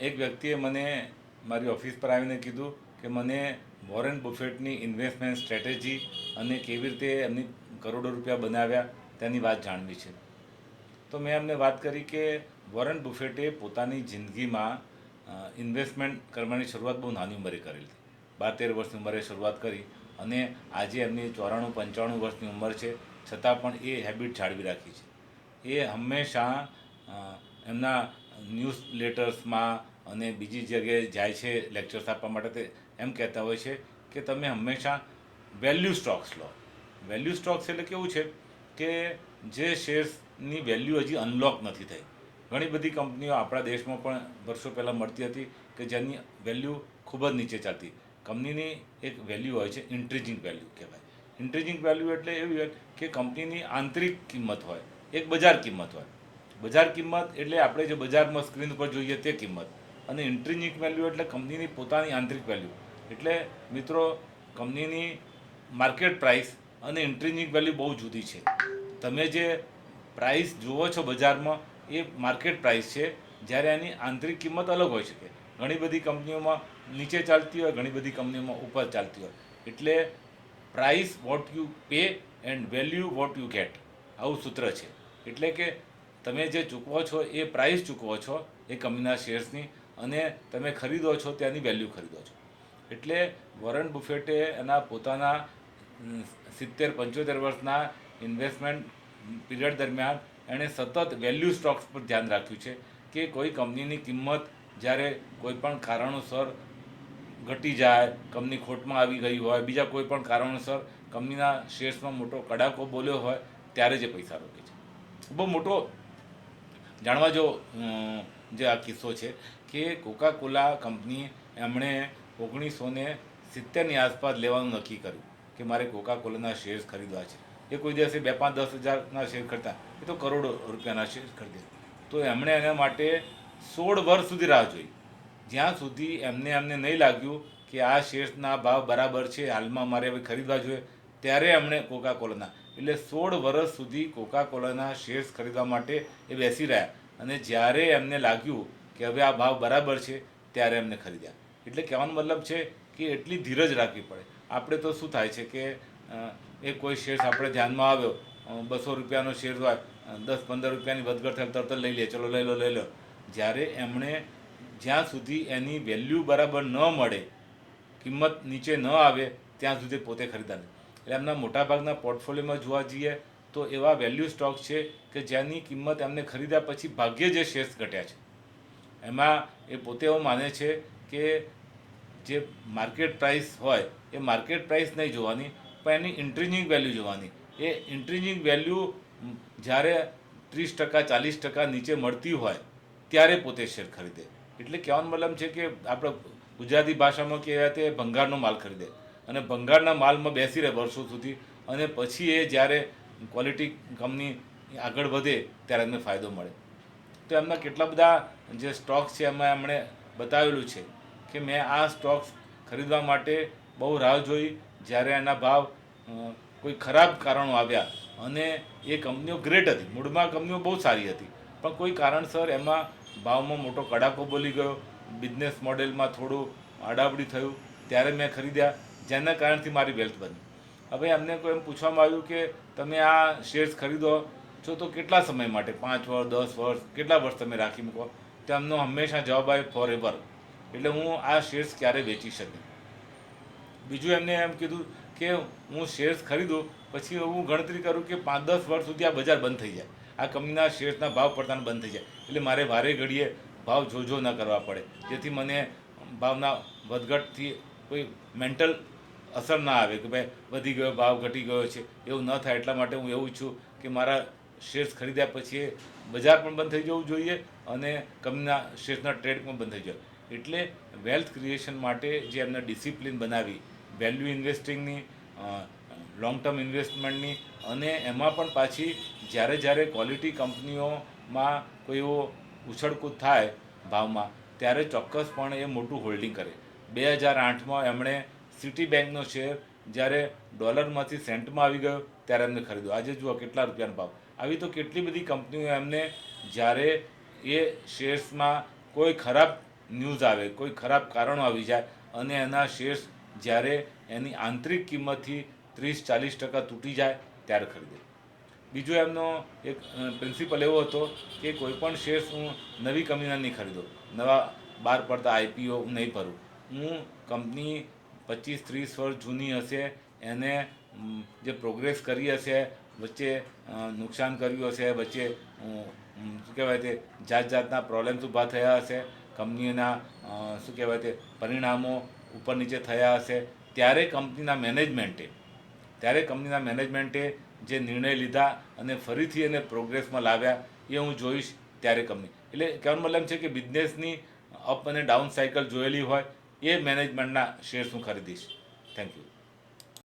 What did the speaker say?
એક વ્યક્તિએ મને મારી ઓફિસ પર આવીને કીધું કે મને વોરેન બફેટની ઇન્વેસ્ટમેન્ટ સ્ટ્રેટેજી અને કેવી રીતે એમની કરોડો રૂપિયા બનાવ્યા તેની વાત જાણવી છે. તો મેં એમને વાત કરી કે વોરેન બફેટે પોતાની જિંદગીમાં ઇન્વેસ્ટમેન્ટ કરવાની શરૂઆત બહુ નાની ઉંમરે કરેલી હતી. 12-13 વર્ષની ઉંમરે શરૂઆત કરી અને આજે એમની 94-95 વર્ષની ઉંમર છે, છતાં પણ એ હેબિટ જાળવી રાખી છે. એ હંમેશા એમના ન્યૂઝ લેટર્સમાં અને બીજી જગ્યાએ જાય છે લેક્ચર્સ આપવા માટે. તે એમ કહેતા હોય છે કે તમે હંમેશા વેલ્યુ સ્ટોક્સ લો. વેલ્યુ સ્ટોક્સ એટલે કેવું છે કે જે શેર્સની વેલ્યુ હજી અનલોક નથી થઈ. ઘણી બધી કંપનીઓ આપણા દેશમાં પણ વર્ષો પહેલાં મળતી હતી કે જેની વેલ્યુ ખૂબ જ નીચે ચાલતી. કંપનીની એક વેલ્યુ હોય છે, ઇન્ટ્રીજિંગ વેલ્યુ કહેવાય. ઇન્ટ્રીજિંગ વેલ્યુ એટલે એવી હોય કે કંપનીની આંતરિક કિંમત હોય, એક બજાર કિંમત હોય. બજાર કિંમત એટલે આપણે જે બજારમાં સ્ક્રીન ઉપર જોઈએ તે કિંમત, અને ઇન્ટ્રીજિક વેલ્યુ એટલે કંપનીની પોતાની આંતરિક વેલ્યુ. એટલે મિત્રો, કંપનીની માર્કેટ પ્રાઇસ અને ઇન્ટ્રીજિક વેલ્યુ બહુ જુદી છે. તમે જે પ્રાઇસ જુઓ છો બજારમાં એ માર્કેટ પ્રાઇસ છે, જ્યારે એની આંતરિક કિંમત અલગ હોઈ શકે. ઘણી બધી કંપનીઓમાં નીચે ચાલતી હોય, ઘણી બધી કંપનીઓમાં ઉપર ચાલતી હોય. એટલે price what you pay and value what you get, આવું સૂત્ર છે. એટલે કે તમે જે ચૂકવો છો એ પ્રાઇસ ચૂકવો છો એ કંપનીના શેર્સની, અને તમે ખરીદો છો ત્યાંની વેલ્યુ ખરીદો છો. એટલે વોરેન બફેટે એના પોતાના 70-75 વર્ષના ઇન્વેસ્ટમેન્ટ પીરિયડ દરમિયાન એણે સતત વેલ્યુ સ્ટોક્સ પર ધ્યાન રાખ્યું છે કે કોઈ કંપનીની કિંમત જ્યારે કોઈ પણ કારણોસર ઘટી જાય, કંપની ખોટમાં આવી ગઈ હોય, બીજા કોઈ પણ કારણોસર કંપનીના શેર્સમાં મોટો કડાકો બોલ્યો હોય, ત્યારે જે પૈસા રોકે છે. બહુ મોટો જાણવા જો જે આ કિસ્સો છે કે કોકા કોલા કંપની એમણે 1970ની આસપાસ લેવાનું નક્કી કર્યું કે મારે કોકા કોલાના શેર્સ ખરીદવા છે. એ કોઈ દિવસે 2-5-10 હજારના શેર ખરીદતા, એ તો કરોડો રૂપિયાના શેર ખરીદે. તો એમણે એના માટે 16 વર્ષ સુધી રાહ જોઈ. જ્યાં સુધી એમને નહીં લાગ્યું કે આ શેર્સના ભાવ બરાબર છે, હાલમાં મારે હવે ખરીદવા જોઈએ, ત્યારે એમણે કોકા કોલાના, એટલે 16 વર્ષ સુધી કોકા કોલાના શેર્સ ખરીદવા માટે એ બેસી રહ્યા. અને જ્યારે એમને લાગ્યું કે હવે આ ભાવ બરાબર છે, ત્યારે એમને ખરીદ્યા. એટલે કહેવાનો મતલબ છે કે એટલી ધીરજ રાખવી પડે. આપણે તો શું થાય છે કે એ કોઈ શેર્સ આપણે ધ્યાનમાં આવ્યો, 200 રૂપિયાનો શેર હોય, 10-15 રૂપિયાની વધઘટ થાય તરત જ લઈ લે, ચલો લઈ લો. જ્યારે એમણે જ્યાં સુધી એની વેલ્યુ બરાબર ન મળે, કિંમત નીચે ન આવે, ત્યાં સુધી પોતે ખરીદા નહીં. એટલે એમના મોટાભાગના પોર્ટફોલિયોમાં જોવા જઈએ તો એવા વેલ્યુ સ્ટોક છે કે જેની કિંમત એમને ખરીદ્યા પછી ભાગ્યે જે શેર્સ ઘટ્યા છે. એમાં એ પોતે એવું માને છે કે જે માર્કેટ પ્રાઇસ હોય એ માર્કેટ પ્રાઇસ નહીં જોવાની, પણ એની ઇન્ટ્રીજિક વેલ્યુ જોવાની. એ ઇન્ટ્રીજિક વેલ્યુ જ્યારે 30%-40% નીચે મળતી હોય ત્યારે પોતે શેર ખરીદે. એટલે કહેવાનો મતલબ છે કે આપણે ગુજરાતી ભાષામાં કહેવાય તે ભંગારનો માલ ખરીદે, અને ભંગારના માલમાં બેસી રહે વર્ષો સુધી, અને પછી એ જ્યારે ક્વોલિટી કંપની આગળ વધે ત્યારે એમને ફાયદો મળે. તો એમના કેટલા બધા જે સ્ટોક્સ છે એમાં એમણે બતાવેલું છે કે મેં આ સ્ટોક્સ ખરીદવા માટે બહુ રાહ જોઈ. જ્યારે એના ભાવ કોઈ ખરાબ કારણો આવ્યા, અને એ કંપનીઓ ગ્રેટ હતી, મૂળમાં કંપનીઓ બહુ સારી હતી, પણ કોઈ કારણસર એમાં ભાવમાં મોટો કડાકો બોલી ગયો, બિઝનેસ મોડેલમાં થોડું આડાવડી થયું, ત્યારે મેં ખરીદ્યા, જેના કારણથી મારી વેલ્થ બની. હવે એમને કોઈ એમ પૂછવામાં આવ્યું કે તમે આ શેર્સ ખરીદો છો તો કેટલા સમય માટે, 5 વર્ષ, 10 વર્ષ, કેટલા વર્ષ તમે રાખી મૂકો? તો એમનો હંમેશા જવાબ આવે ફોર એવર. એટલે હું આ શેર્સ ક્યારે વેચી શકું. બીજું એમને એમ કીધું કે હું શેર્સ ખરીદું પછી હું ગણતરી કરું કે 5-10 વર્ષ સુધી આ બજાર બંધ થઈ જાય, આ કંપનીના શેર્સના ભાવ પડતાના બંધ થઈ જાય, એટલે મારે વારે ઘડીએ ભાવ જોજો ન કરવા પડે, જેથી મને ભાવના વધઘટથી કોઈ મેન્ટલ અસર ના આવે કે ભાઈ વધી ગયો ભાવ, ઘટી ગયો છે, એવું ન થાય. એટલા માટે હું એવું ઈચ્છું કે મારા શેર્સ ખરીદ્યા પછી બજાર પણ બંધ થઈ જવું જોઈએ અને કંપનીના શેર્સના ટ્રેડ પણ બંધ થઈ જાય. એટલે વેલ્થ ક્રિએશન માટે જે એમને ડિસિપ્લિન બનાવી, વેલ્યુ ઇન્વેસ્ટિંગની, લોંગ ટર્મ ઇન્વેસ્ટમેન્ટની, અને એમાં પણ પાછી જ્યારે ક્વોલિટી કંપનીઓમાં કોઈ એવો ઉછળકૂદ થાય ભાવમાં, ત્યારે ચોક્કસપણે એ મોટું હોલ્ડિંગ કરે. 2008માં એમણે સિટી બેંકનો શેર જ્યારે ડોલરમાંથી સેન્ટમાં આવી ગયો ત્યારે એમને ખરીદ્યો. આજે જુઓ કેટલા રૂપિયાનો ભાવ. આવી તો કેટલી બધી કંપનીઓ એમને જ્યારે એ શેર્સમાં કોઈ ખરાબ ન્યૂઝ આવે, કોઈ ખરાબ કારણો આવી જાય અને એના શેર્સ જ્યારે એની આંતરિક કિંમતથી 30-40% તૂટી જાય ત્યારે ખરીદે. બીજો એમનો એક પ્રિન્સિપલ એવો હતો કે કોઈ પણ શેર્સ હું નવી કંપનીના નહીં ખરીદો, નવા બહાર પડતા આઈપીઓ હું નહીં ભરું. હું કંપની 25-30 વર્ષ જૂની હશે, એને જે પ્રોગ્રેસ કરી હશે, વચ્ચે નુકસાન કર્યું હશે, વચ્ચે શું કહેવાય તે જાતના પ્રોબ્લેમ્સ ઊભા થયા હશે, કંપનીના શું કહેવાય તે પરિણામો ઉપર નીચે થયા હશે, ત્યારે કંપનીના મેનેજમેન્ટે જે નિર્ણય લીધા અને ફરીથી એને પ્રોગ્રેસમાં લાવ્યા એ હું જોઈશ ત્યારે કંપની. એટલે કહેવાનો મતલબ છે કે બિઝનેસની અપ અને ડાઉન સાયકલ જોયેલી હોય એ મેનેજમેન્ટના શેર્સ હું ખરીદીશ. Thank you.